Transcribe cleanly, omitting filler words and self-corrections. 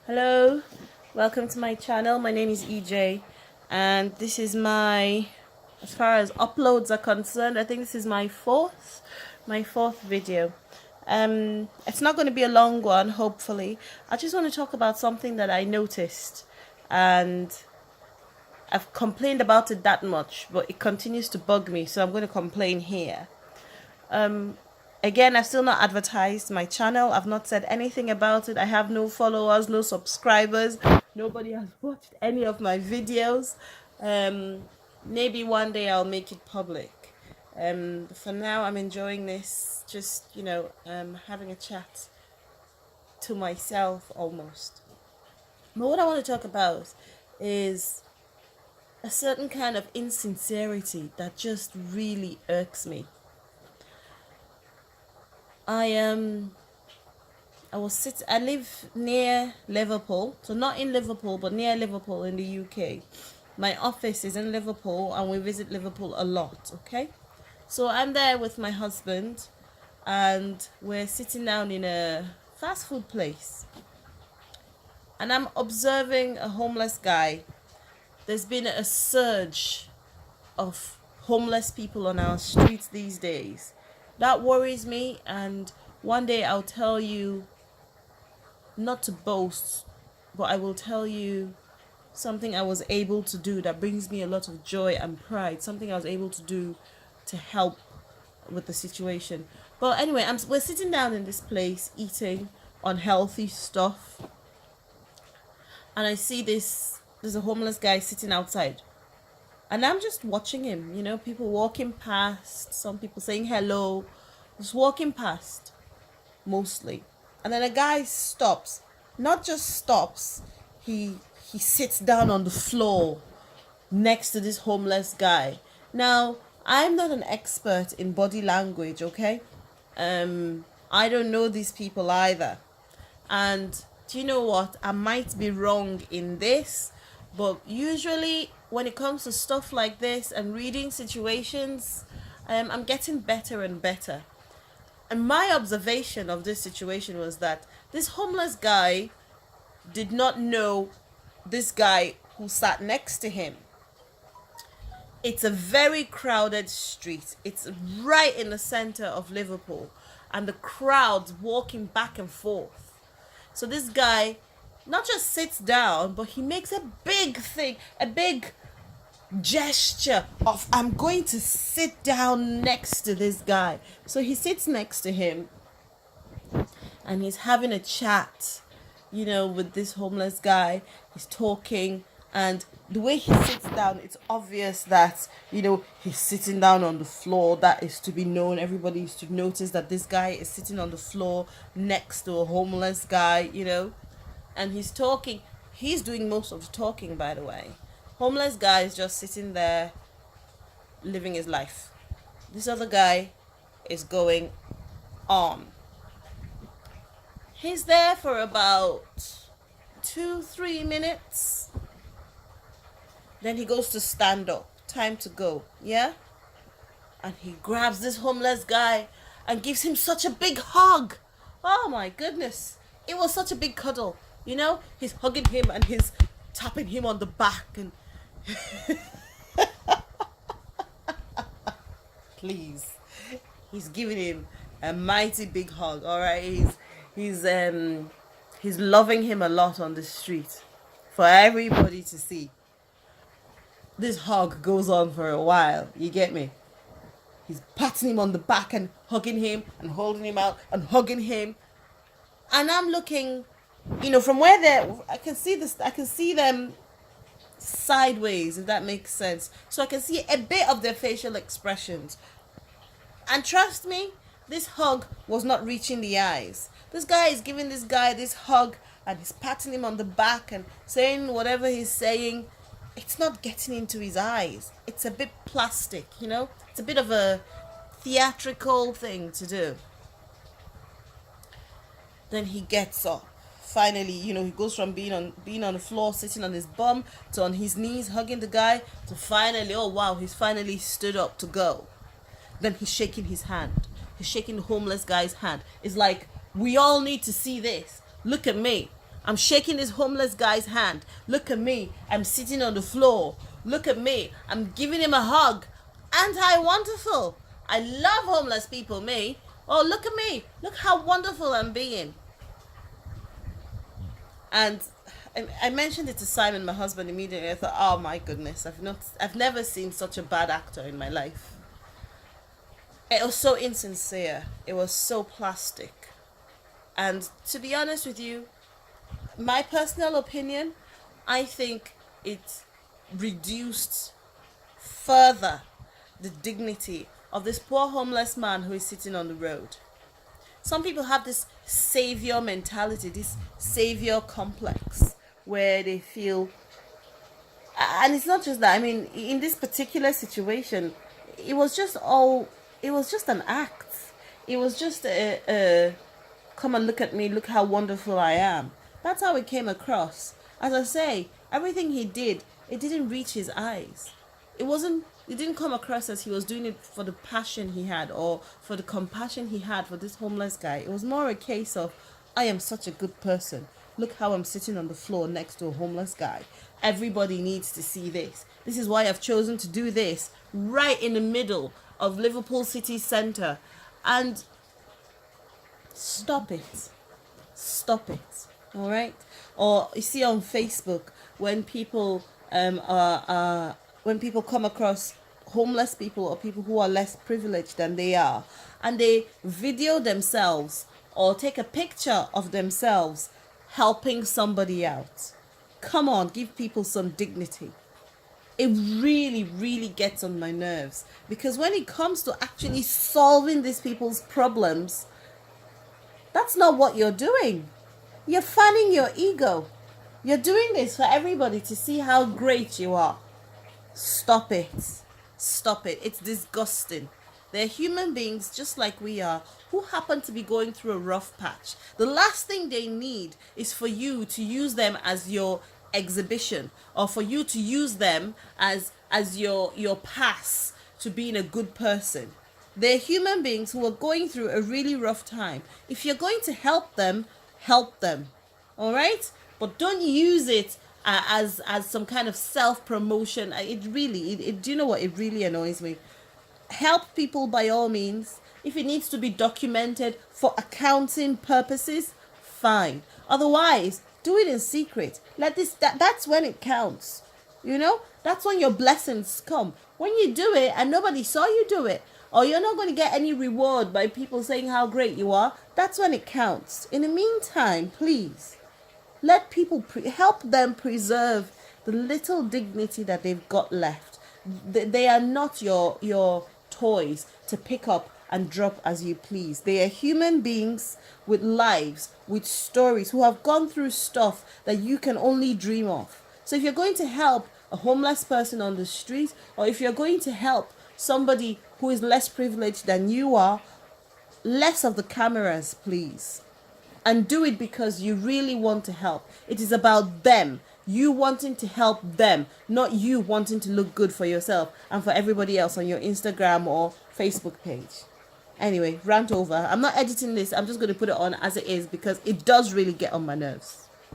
Hello, welcome to my channel. My name is EJ, and this is as far as uploads are concerned, I think this is my fourth video. It's not going to be a long one, hopefully. I just want to talk about something that I noticed, and I've complained about it that much, but it continues to bug me, so I'm going to complain here. Again, I've still not advertised my channel. I've not said anything about it. I have no followers, no subscribers. Nobody has watched any of my videos. Maybe one day I'll make it public. For now, I'm enjoying this, just, having a chat to myself almost. But what I want to talk about is a certain kind of insincerity that just really irks me. I live near Liverpool, so not in Liverpool, but near Liverpool in the UK. My office is in Liverpool, and we visit Liverpool a lot. Okay, so I'm there with my husband, and we're sitting down in a fast food place, and I'm observing a homeless guy. There's been a surge of homeless people on our streets these days. That worries me, and one day I'll tell you, not to boast, but I will tell you something I was able to do that brings me a lot of joy and pride, something I was able to do to help with the situation. But anyway, we're sitting down in this place eating unhealthy stuff, and I see there's a homeless guy sitting outside. And I'm just watching him, people walking past, some people saying hello, just walking past, mostly. And then a guy stops, not just stops, he sits down on the floor next to this homeless guy. Now, I'm not an expert in body language, okay? I don't know these people either. And do you know what? I might be wrong in this, but usually when it comes to stuff like this and reading situations, I'm getting better and better. And my observation of this situation was that this homeless guy did not know this guy who sat next to him. It's a very crowded street. It's right in the center of Liverpool, and the crowds walking back and forth. So this guy not just sits down, but he makes a big gesture of, I'm going to sit down next to this guy. So he sits next to him, and he's having a chat, with this homeless guy. He's talking, and the way he sits down, it's obvious that, he's sitting down on the floor. That is to be known. Everybody is to notice that this guy is sitting on the floor next to a homeless guy, and he's talking. He's doing most of the talking, by the way. Homeless guy is just sitting there living his life. This other guy is going on. He's there for about 2-3 minutes. Then he goes to stand up. Time to go. Yeah? And he grabs this homeless guy and gives him such a big hug. Oh my goodness. It was such a big cuddle. He's hugging him and he's tapping him on the back and please, he's giving him a mighty big hug. All right, he's loving him a lot on the street for everybody to see. This hug goes on for a while. You get me? He's patting him on the back and hugging him and holding him out and hugging him. And I'm looking, from where I can see them sideways, if that makes sense. So I can see a bit of their facial expressions. And trust me, this hug was not reaching the eyes. This guy is giving this guy this hug, and he's patting him on the back and saying whatever he's saying. It's not getting into his eyes. It's a bit plastic, It's a bit of a theatrical thing to do. Then he gets up. Finally, he goes from being on the floor, sitting on his bum, to on his knees, hugging the guy, to finally, oh wow, he's finally stood up to go. Then he's shaking his hand. He's shaking the homeless guy's hand. It's like, we all need to see this. Look at me. I'm shaking this homeless guy's hand. Look at me. I'm sitting on the floor. Look at me. I'm giving him a hug. Aren't I wonderful? I love homeless people, me. Oh, look at me. Look how wonderful I'm being. And I mentioned it to Simon, my husband, immediately. I thought, oh my goodness, I've never seen such a bad actor in my life. It was so insincere. It was so plastic. And to be honest with you, my personal opinion, I think it reduced further the dignity of this poor homeless man who is sitting on the road. Some people have this savior mentality, this savior complex, where they feel, and it's not just that. I mean, in this particular situation, it was just an act. It was just a come and look at me, look how wonderful I am. That's how it came across. As I say, everything he did, it didn't reach his eyes. It didn't come across as he was doing it for the passion he had or for the compassion he had for this homeless guy. It was more a case of, I am such a good person. Look how I'm sitting on the floor next to a homeless guy. Everybody needs to see this. This is why I've chosen to do this right in the middle of Liverpool city centre. And stop it. Stop it. All right? Or you see on Facebook when people when people come across homeless people or people who are less privileged than they are, and they video themselves or take a picture of themselves helping somebody out. Come on, give people some dignity. It really, really gets on my nerves, because when it comes to actually solving these people's problems, that's not what you're doing. You're fanning your ego. You're doing this for everybody to see how great you are. Stop it. Stop it. It's disgusting. They're human beings just like we are, who happen to be going through a rough patch. The last thing they need is for you to use them as your exhibition, or for you to use them as your pass to being a good person. They're human beings who are going through a really rough time. If you're going to help them, help them. All right? But don't use it as some kind of self-promotion. Do you know what? It really annoys me. Help people by all means. If it needs to be documented for accounting purposes, fine. Otherwise, do it in secret. That's when it counts. You know? That's when your blessings come. When you do it and nobody saw you do it, or you're not going to get any reward by people saying how great you are, that's when it counts. In the meantime, please, let people help them preserve the little dignity that they've got left. They are not your toys to pick up and drop as you please. They are human beings with lives, with stories, who have gone through stuff that you can only dream of. So if you're going to help a homeless person on the street, or if you're going to help somebody who is less privileged than you are, less of the cameras, please. And do it because you really want to help. It is about them. You wanting to help them, not you wanting to look good for yourself and for everybody else on your Instagram or Facebook page. Anyway, rant over. I'm not editing this. I'm just going to put it on as it is because it does really get on my nerves.